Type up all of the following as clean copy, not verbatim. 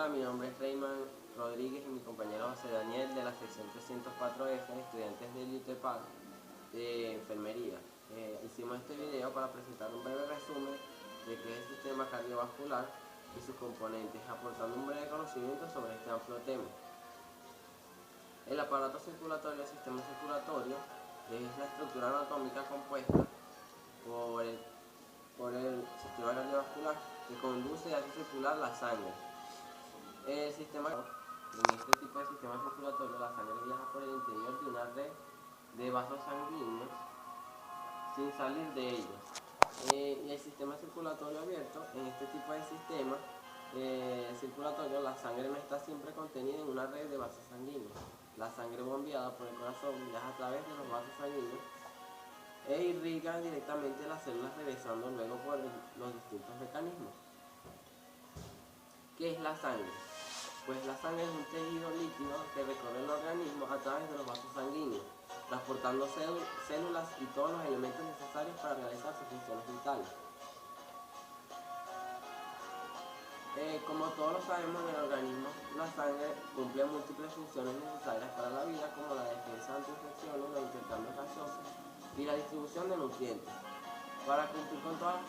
Hola, mi nombre es Reyman Rodríguez y mi compañero José Daniel de la sección 304F, estudiantes del UTEPAC de enfermería. Hicimos este video para presentar un breve resumen de qué es el sistema cardiovascular y sus componentes, aportando un breve conocimiento sobre este amplio tema. El aparato circulatorio, el sistema circulatorio, es la estructura anatómica compuesta por el sistema cardiovascular que conduce y hace circular la sangre. En este tipo de sistema circulatorio, la sangre viaja por el interior de una red de vasos sanguíneos sin salir de ellos. Y el sistema circulatorio abierto, en este tipo de sistema circulatorio, la sangre no está siempre contenida en una red de vasos sanguíneos. La sangre bombeada por el corazón viaja a través de los vasos sanguíneos e irriga directamente las células, regresando luego por los distintos mecanismos. ¿Qué es la sangre? Pues la sangre es un tejido líquido que recorre el organismo a través de los vasos sanguíneos, transportando células y todos los elementos necesarios para realizar sus funciones vitales. Como todos lo sabemos, en el organismo la sangre cumple múltiples funciones necesarias para la vida, como la defensa ante infecciones, los intercambios gaseosos y la distribución de nutrientes. Para cumplir con todas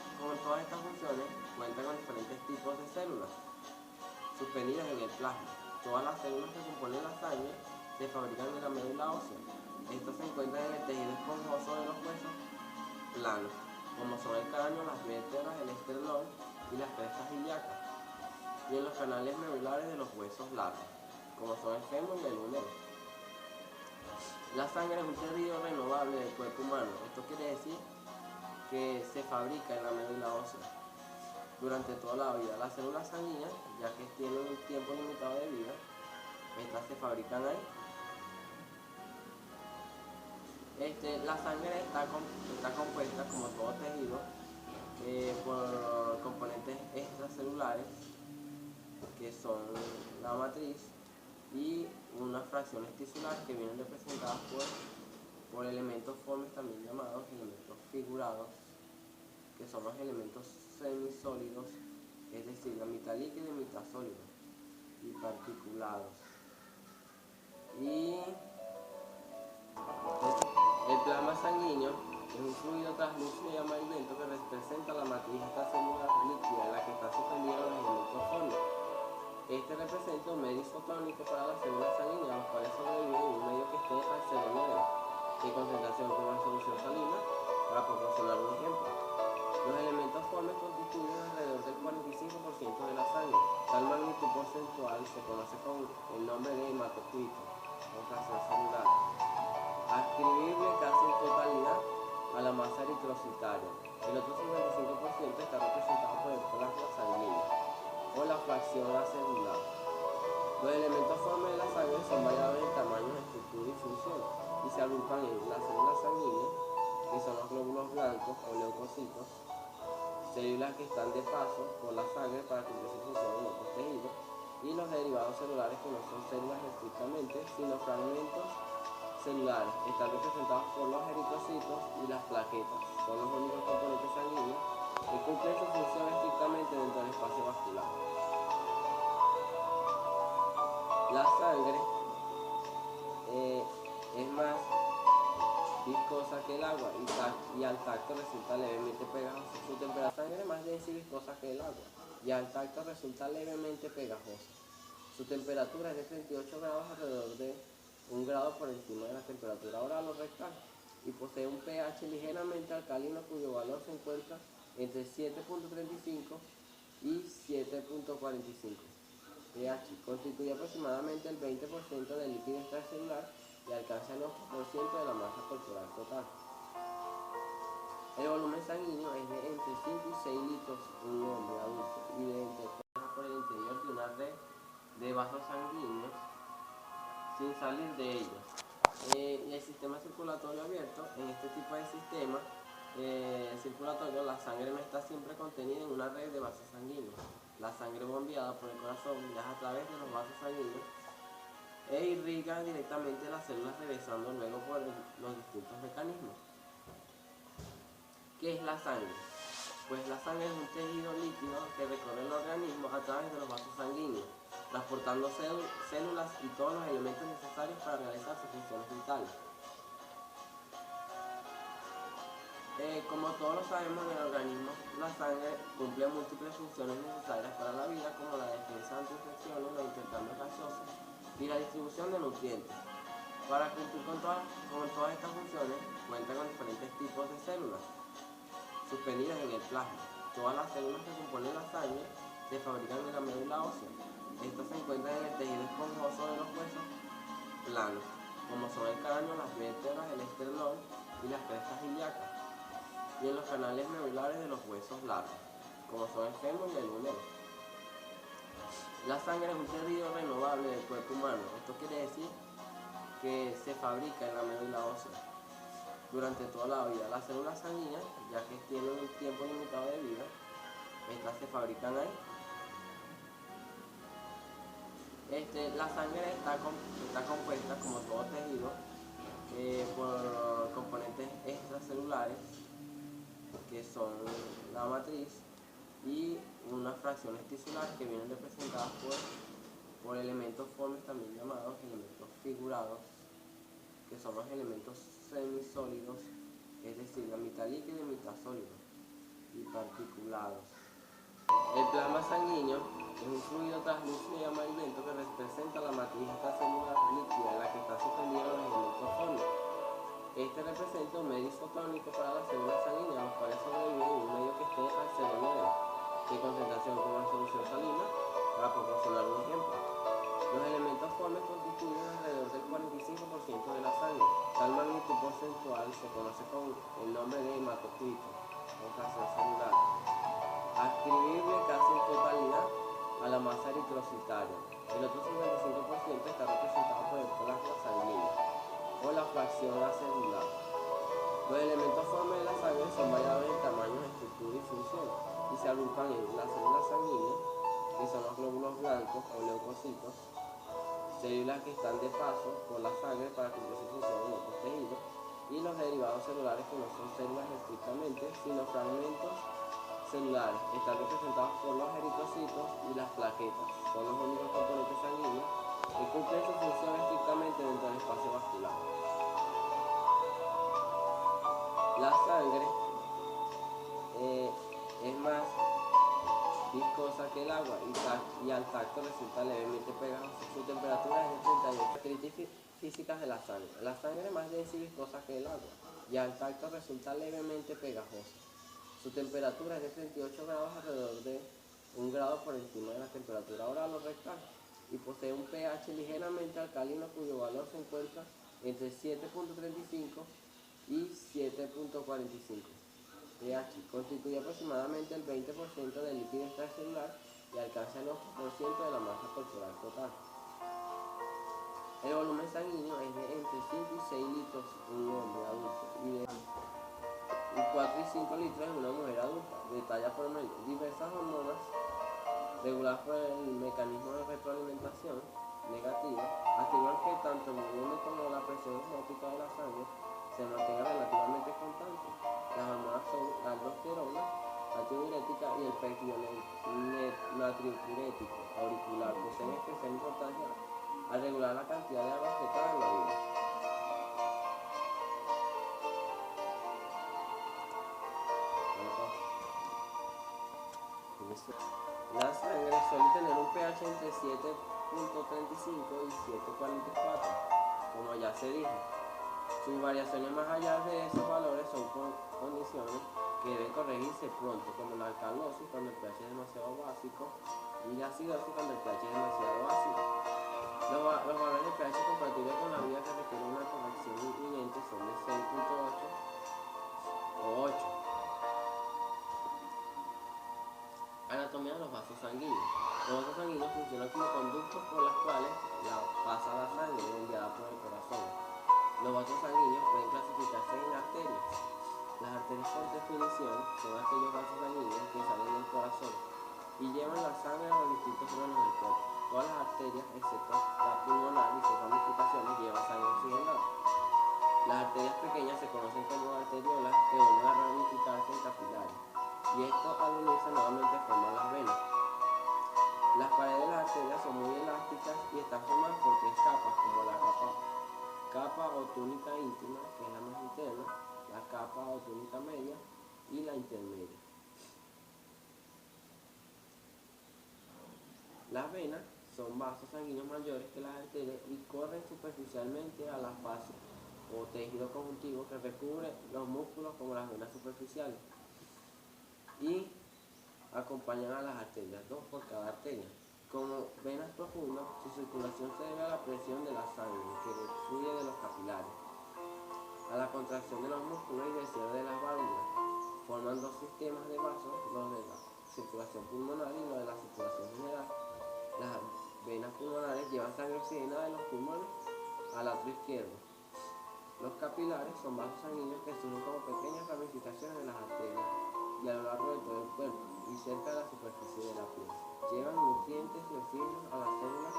estas funciones, cuenta con diferentes tipos de células suspendidas en el plasma. Todas las células que componen la sangre se fabrican en la médula ósea. Estas se encuentran en el tejido esponjoso de los huesos planos, como son el cráneo, las vértebras, el esternón y las crestas ilíacas, y en los canales medulares de los huesos largos, como son el fémur y el húmero. La sangre es un tejido renovable del cuerpo humano. Esto quiere decir que se fabrica en la médula ósea durante toda la vida. Las células sanguíneas, ya que tienen un tiempo limitado de vida, estas se fabrican ahí. La sangre está compuesta, como todo tejido, por componentes extracelulares, que son la matriz, y unas fracciones tisulares que vienen representadas por elementos formes, también llamados elementos figurados, que son los elementos semisólidos, es decir, la mitad líquida y mitad sólida, y particulados. Y el plasma sanguíneo es un fluido translúcido y amarillento que representa la matriz extracelular líquida en la que está suspendido los elementos formes. Este representa un medio isotónico para las células sanguíneas, los cuales sobreviven en un medio que esté al 0,9 de concentración, como la solución salina, para proporcionar un ejemplo. Los elementos formes constituyen alrededor del 45% de la sangre. Tal magnitud porcentual se conoce con el nombre de hematocrito, o fracción celular, adscribible casi en totalidad a la masa eritrocitaria. El otro 55% está representado por el plasma sanguíneo, o la fracción acelular. Los elementos formes de la sangre son variables en tamaño, estructura y función, y se agrupan en las células sanguíneas, que son los glóbulos blancos o leucocitos, células que están de paso por la sangre para cumplir su función en otros tejidos, y los derivados celulares, que no son células estrictamente, sino fragmentos celulares. Están representados por los eritrocitos y las plaquetas. Son los únicos componentes sanguíneos que cumplen su función estrictamente dentro del espacio vascular. La sangre es más viscosa que el agua y al tacto resulta levemente pegajosa. Su temperatura sangre es más densa y viscosa que el agua y al tacto resulta levemente pegajosa. Su temperatura es de 38 grados, alrededor de 1 grado por encima de la temperatura oral o rectal, y posee un pH ligeramente alcalino, cuyo valor se encuentra entre 7.35 y 7.45. pH constituye aproximadamente el 20% del líquido extracelular y alcanza el 8% de la masa corporal total. El volumen sanguíneo es de entre 5 y 6 litros en un hombre adulto, y pasa por el interior de una red de vasos sanguíneos sin salir de ellos. Y el sistema circulatorio abierto, en este tipo de sistema circulatorio, la sangre no está siempre contenida en una red de vasos sanguíneos. La sangre bombeada por el corazón viaja a través de los vasos sanguíneos e irriga directamente las células, regresando luego por los distintos mecanismos. ¿Qué es la sangre? Pues la sangre es un tejido líquido que recorre el organismo a través de los vasos sanguíneos, transportando células y todos los elementos necesarios para realizar sus funciones vitales. Como todos lo sabemos, en el organismo la sangre cumple múltiples funciones necesarias para la vida, como la defensa ante infecciones, los intercambios gaseosos y la distribución de nutrientes. Para cumplir con todas estas funciones, cuenta con diferentes tipos de células suspendidas en el plasma. Todas las células que componen la sangre se fabrican en la médula ósea. Estas se encuentran en el tejido esponjoso de los huesos planos, como son el cráneo, las vértebras, el esternón y las crestas ilíacas, y en los canales medulares de los huesos largos, como son el fémur y el húmero. La sangre es un tejido renovable del cuerpo humano. Esto quiere decir que se fabrica en la médula ósea durante toda la vida. Las células sanguíneas, ya que tienen un tiempo limitado de vida, estas se fabrican ahí. La sangre está compuesta, como todo tejido, por componentes extracelulares, que son la matriz, y unas fracciones tisulares que vienen representadas por elementos formes, también llamados elementos figurados, que son los elementos semisólidos, es decir, la mitad líquido y mitad sólido, y particulados. El plasma sanguíneo es un fluido translúcido y amarillento que representa la matriz extracelular líquida en la que están suspendidos los elementos fórmicos. Este representa un medio isotónico para las células sanguíneas, los cuales sobreviven en un medio que esté al 0,9 de concentración como la solución salina, para proporcionar un ejemplo. Los elementos formes constituyen alrededor del 45% de la sangre. Tal magnitud porcentual se conoce con el nombre de hematocrito, o fracción celular, adscribible casi en totalidad a la masa eritrocitaria. El otro 55% está representado por el plasma sanguíneo, o la fracción acelular. Los elementos formes de la sangre son variables en tamaño, estructura y función, y se agrupan en las células sanguíneas, que son los glóbulos blancos o leucocitos, células que están de paso por la sangre para cumplir su función en otros tejidos, y los derivados celulares, que no son células estrictamente, sino fragmentos celulares. Están representados por los eritrocitos y las plaquetas. Son los únicos componentes sanguíneos que cumplen su función estrictamente dentro del espacio vascular. La sangre es más viscosa que el agua y al tacto resulta levemente pegajosa. Su temperatura es de 38. Características físicas de la sangre. La sangre es más densa y viscosa que el agua y al tacto resulta levemente pegajosa. Su temperatura es de 38 grados, alrededor de 1 grado por encima de la temperatura oral o rectal, y posee un pH ligeramente alcalino cuyo valor se encuentra entre 7.35 y 7.45. pH constituye aproximadamente el 20% del líquido extracelular y alcanza el 8% de la masa corporal total. El volumen sanguíneo es de entre 5 y 6 litros en un hombre adulto y de 4 y 5 litros en una mujer adulta. Detalla por medio diversas hormonas reguladas por el mecanismo de retroalimentación negativa, afirman que tanto el volumen como la presión osmótica de la sangre se mantenga relativamente constante. Las hormonas son la aldosterona, antidiurética, y el péptido natriurético auricular. Poseen especial importancia al regular la cantidad de agua excretada en la orina. La sangre suele tener un pH entre 7.35 y 7.44, como ya se dijo. Sus variaciones más allá de esos valores son condiciones que deben corregirse pronto, como la alcalosis cuando el pH es demasiado básico y la acidosis cuando el pH es demasiado ácido. Los valores de pH compatibles con la vida que requieren una corrección inminente son de 6.8 o 8. Anatomía de los vasos sanguíneos. Los vasos sanguíneos funcionan como conductos por los cuales pasa la sangre enviada por el corazón. Los vasos sanguíneos pueden clasificarse en arterias. Las arterias por definición son aquellos vasos sanguíneos que salen del corazón y llevan la sangre a los distintos órganos del cuerpo. Todas las arterias, excepto la pulmonar y sus ramificaciones, llevan sangre oxigenada. Las arterias pequeñas se conocen como arteriolas, que vuelven a ramificarse en capilares, y esto al unirse nuevamente forman las venas. Las paredes de las arterias son muy elásticas cónicas y está formada por tres capas, como la capa o túnica íntima, que es la más interna, la capa o túnica media y la intermedia. Las venas son vasos sanguíneos mayores que las arterias y corren superficialmente a las fascias o tejido conjuntivo que recubre los músculos como las venas superficiales y acompañan a las arterias, dos por cada arteria. Como venas profundas, su circulación se debe a la presión de la sangre que fluye de los capilares, a la contracción de los músculos y del cierre de las válvulas. Forman dos sistemas de vasos, los de la circulación pulmonar y los de la circulación general. Las venas pulmonares llevan sangre oxigenada de los pulmones al atrio izquierdo. Los capilares son vasos sanguíneos que surgen como pequeñas ramificaciones de las arterias y a lo largo de todo el cuerpo y cerca de la superficie de la piel. Llevan nutrientes y oxígeno a las células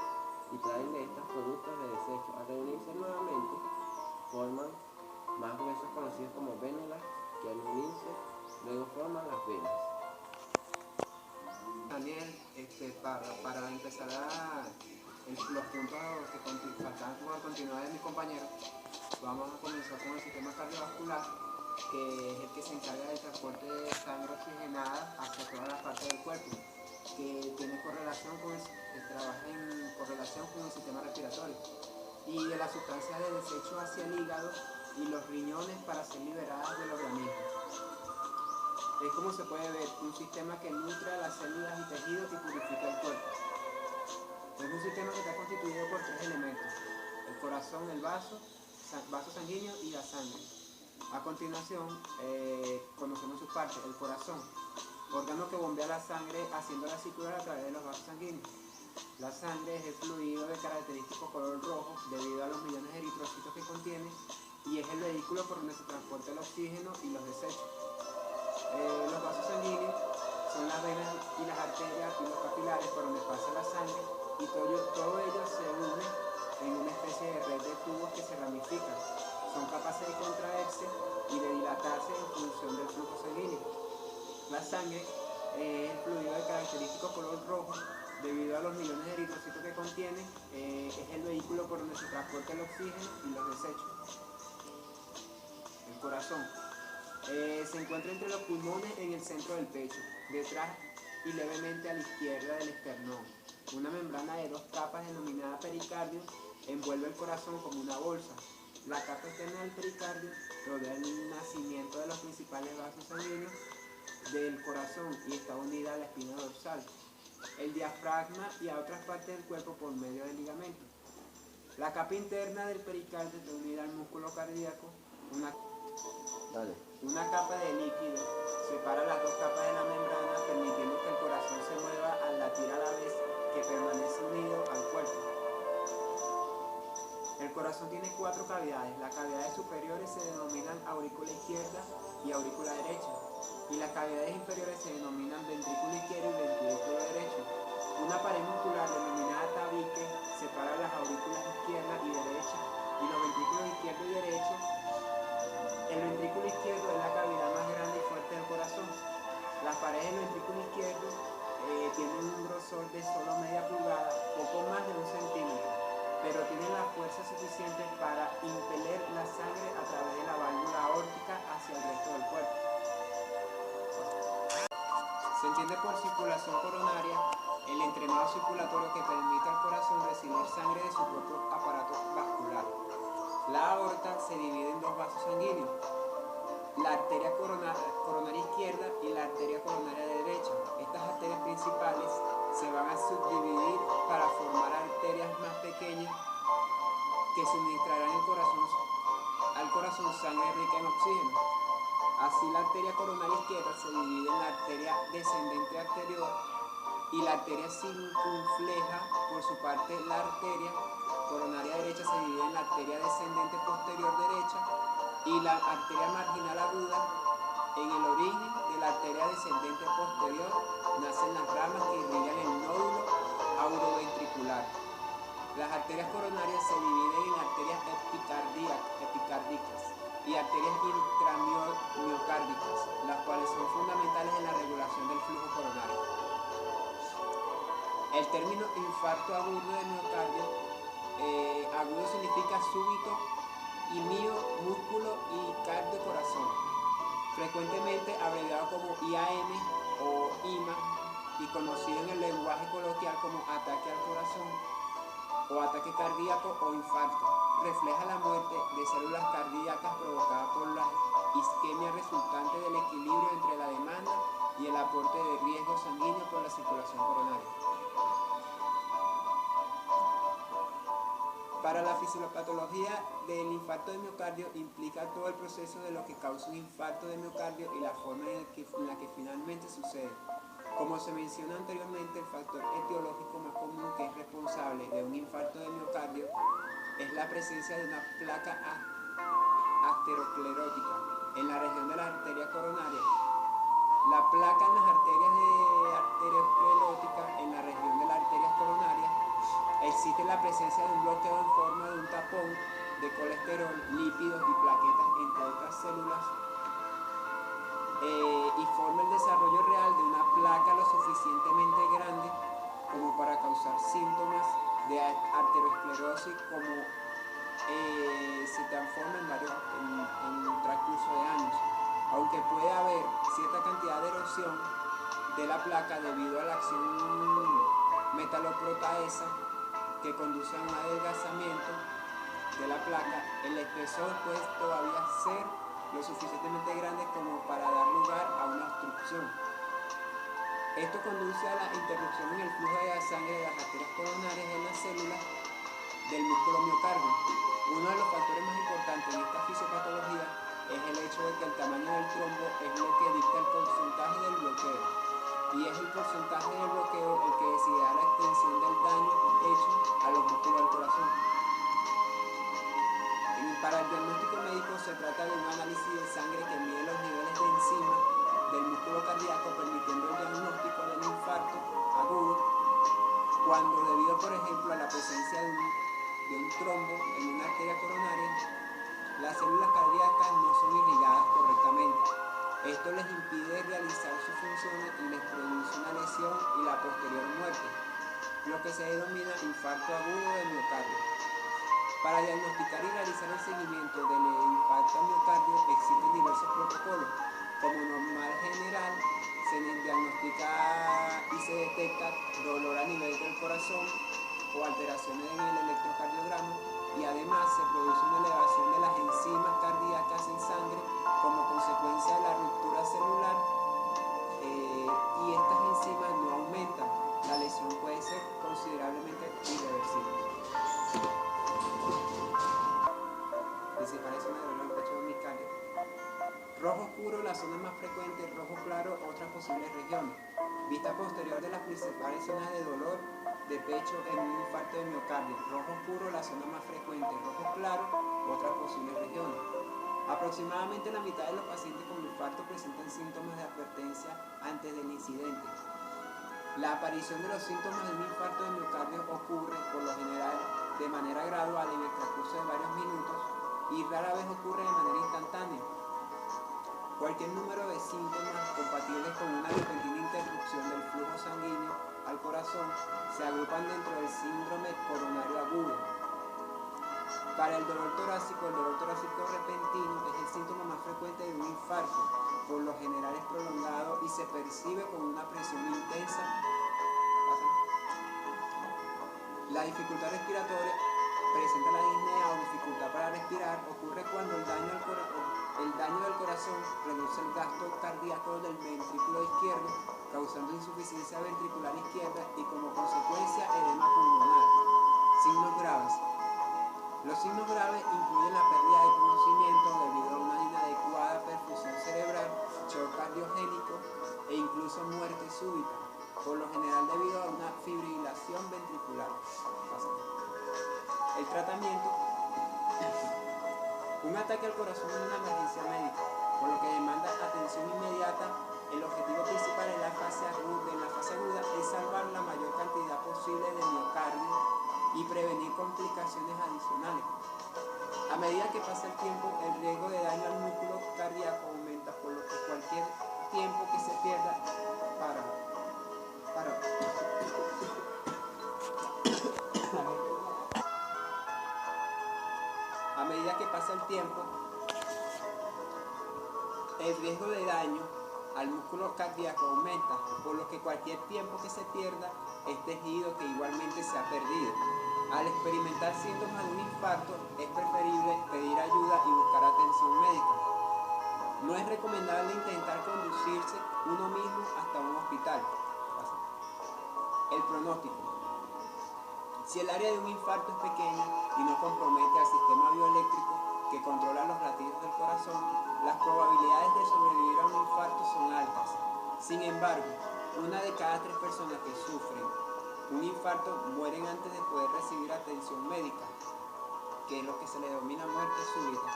y traen de estas productos de desecho. Al reunirse nuevamente, forman más huesos conocidos como vénulas que al unirse luego forman las venas. Daniel, para empezar los puntos que faltaban por continuar de mi compañero, vamos a comenzar con el sistema cardiovascular, que es el que se encarga del transporte de sangre oxigenada hacia todas las partes del cuerpo, que tiene correlación trabaja en correlación con el sistema respiratorio, y de las sustancias de desecho hacia el hígado y los riñones para ser liberadas del organismo. Es como se puede ver, un sistema que nutre a las células y tejidos y purifica el cuerpo. Es un sistema que está constituido por tres elementos: el corazón, el vaso sanguíneo y la sangre. A continuación, conocemos sus partes. El corazón, órgano que bombea la sangre haciéndola circular a través de los vasos sanguíneos. La sangre es el fluido de característico color rojo debido a los millones de eritrocitos que contiene y es el vehículo por donde se transporta el oxígeno y los desechos. Los vasos sanguíneos son las venas y las arterias y los capilares por donde pasa la sangre y todo ello se une en una especie de red de tubos que se ramifican. Son capaces de contraerse y de dilatarse en función del flujo sanguíneo. La sangre es el fluido de característico color rojo debido a los millones de eritrocitos que contiene, es el vehículo por donde se transporta el oxígeno y los desechos. El corazón se encuentra entre los pulmones en el centro del pecho, detrás y levemente a la izquierda del esternón. Una membrana de dos capas denominada pericardio envuelve el corazón como una bolsa. La capa externa del pericardio rodea el nacimiento de los principales vasos sanguíneos del corazón y está unida a la espina dorsal, el diafragma y a otras partes del cuerpo por medio del ligamento. La capa interna del pericardio está unida al músculo cardíaco. Una capa de líquido separa las dos capas de la membrana, permitiendo que el corazón se mueva al latir a la vez que permanece unido al cuerpo. El corazón tiene cuatro cavidades. Las cavidades superiores se denominan aurícula izquierda y aurícula derecha, y las cavidades inferiores se denominan ventrículo izquierdo y ventrículo derecho. Una pared muscular denominada tabique separa las aurículas izquierda y derecha y los ventrículos izquierdo y derecho. El ventrículo izquierdo es la cavidad más grande y fuerte del corazón. Las paredes del ventrículo izquierdo tienen un grosor de solo media pulgada, poco más de 1 centímetro, pero tienen la fuerza suficiente para impeler la sangre a través de la válvula aórtica hacia el resto del cuerpo. Se entiende por circulación coronaria el entramado circulatorio que permite al corazón recibir sangre de su propio aparato vascular. La aorta se divide en dos vasos sanguíneos, la arteria coronaria izquierda y la arteria coronaria derecha. Estas arterias principales se van a subdividir para formar arterias más pequeñas que suministrarán al corazón sangre rica en oxígeno. Así, la arteria coronaria izquierda se divide en la arteria descendente anterior y la arteria circunfleja. Por su parte, la arteria coronaria derecha se divide en la arteria descendente posterior derecha y la arteria marginal aguda. En el origen de la arteria descendente posterior nacen las ramas que irrigan el nódulo auroventricular. Las arterias coronarias se dividen en arterias epicárdicas y arterias intramiocárdicas, las cuales son fundamentales en la regulación del flujo coronario. El término infarto agudo de miocardio, agudo significa súbito, y mio, músculo, y cardio, corazón. Frecuentemente abreviado como IAM o IMA y conocido en el lenguaje coloquial como ataque al corazón o ataque cardíaco o infarto. Refleja la muerte de células cardíacas provocada por la isquemia resultante del equilibrio entre la demanda y el aporte de riesgo sanguíneo por la circulación coronaria. Para la fisiopatología del infarto de miocardio implica todo el proceso de lo que causa un infarto de miocardio y la forma en la que finalmente sucede. Como se menciona anteriormente, el factor etiológico más común que es responsable de un infarto de miocardio es la presencia de una placa aterosclerótica en la región de la arteria coronaria. La placa en las arterias ateroscleróticas en la región de las arterias coronarias existe la presencia de un bloqueo en forma de un tapón de colesterol, lípidos y plaquetas entre otras células y forma el desarrollo real de una placa lo suficientemente grande como para causar síntomas de arteriosclerosis como se transforma en un transcurso de años, aunque puede haber cierta cantidad de erosión de la placa debido a la acción metaloproteasa que conduce a un adelgazamiento de la placa. El espesor puede todavía ser lo suficientemente grande como para dar lugar a una obstrucción. Esto conduce a la interrupción en el flujo de la sangre de las arterias coronarias en las células del músculo miocardio. Uno de los factores más importantes en esta fisiopatología es el hecho de que el tamaño del trombo es lo que dicta el porcentaje del bloqueo, y es el porcentaje del bloqueo el que decidirá la extensión del daño hecho a los músculos del corazón. Para el diagnóstico médico se trata de un análisis de sangre que mide los niveles de enzimas del músculo cardíaco, permitiendo el diagnóstico del infarto agudo cuando, debido por ejemplo a la presencia de un trombo en una arteria coronaria, las células cardíacas no son irrigadas correctamente. Esto les impide realizar sus funciones y les produce una lesión y la posterior muerte, lo que se denomina infarto agudo de miocardio. Para diagnosticar y realizar el seguimiento del infarto al miocardio existen diversos protocolos. Como normal general, se diagnostica y se detecta dolor a nivel del corazón o alteraciones en el electrocardiograma, y además se produce una elevación de las enzimas cardíacas en sangre como consecuencia de la ruptura celular, y estas enzimas no aumentan. La lesión puede ser considerablemente irreversible. Principales zonas de dolor en el pecho miocardio. Rojo oscuro, la zona más frecuente; rojo claro, otras posibles regiones. Vista posterior de las principales zonas de dolor de pecho en un infarto de miocardio. Rojo oscuro, la zona más frecuente; rojo claro, otras posibles regiones. Aproximadamente la mitad de los pacientes con infarto presentan síntomas de advertencia antes del incidente. La aparición de los síntomas de un infarto de miocardio ocurre, por lo general, de manera gradual en el transcurso de varios minutos y rara vez ocurre de manera instantánea. Cualquier número de síntomas compatibles con una repentina interrupción del flujo sanguíneo al corazón se agrupan dentro del síndrome coronario agudo. Para el dolor torácico repentino es el síntoma más frecuente de un infarto. Por lo general es prolongado y se percibe con una presión intensa. La dificultad respiratoria presenta la disnea o dificultad para respirar. Ocurre cuando el daño del corazón reduce el gasto cardíaco del ventrículo izquierdo, causando insuficiencia ventricular izquierda y como consecuencia edema pulmonar. Signos graves. Los signos graves incluyen la pérdida de conocimiento debido a una inadecuada perfusión cerebral, shock cardiogénico e incluso muerte súbita, por lo general debido a una fibrilación ventricular. El tratamiento. Un ataque al corazón es una emergencia médica, por lo que demanda atención inmediata. El objetivo principal en la fase aguda es salvar la mayor cantidad posible de miocardio y prevenir complicaciones adicionales. A medida que pasa el tiempo, el riesgo de daño al músculo cardíaco aumenta, por lo que cualquier tiempo que se pierda pasa el tiempo, el riesgo de daño al músculo cardíaco aumenta, por lo que cualquier tiempo que se pierda es tejido que igualmente se ha perdido. Al experimentar síntomas de un infarto, es preferible pedir ayuda y buscar atención médica. No es recomendable intentar conducirse uno mismo hasta un hospital. El pronóstico. Si el área de un infarto es pequeña y no compromete al sistema bioeléctrico que controla los latidos del corazón, las probabilidades de sobrevivir a un infarto son altas. Sin embargo, 1 de cada 3 personas que sufren un infarto mueren antes de poder recibir atención médica, que es lo que se le denomina muerte súbita.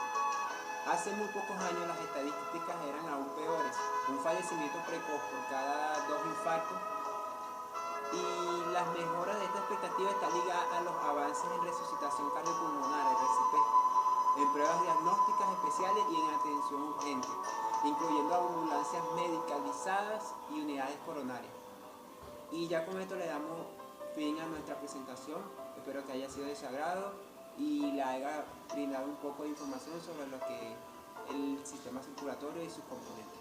Hace muy pocos años las estadísticas eran aún peores, un fallecimiento precoz por cada 2 infartos, y las mejoras de esta expectativa están ligadas a los avances en resucitación cardiopulmonar, RCP, en pruebas diagnósticas especiales y en atención urgente, incluyendo ambulancias medicalizadas y unidades coronarias. Y ya con esto le damos fin a nuestra presentación. Espero que haya sido de su agrado y le haya brindado un poco de información sobre lo que es el sistema circulatorio y sus componentes.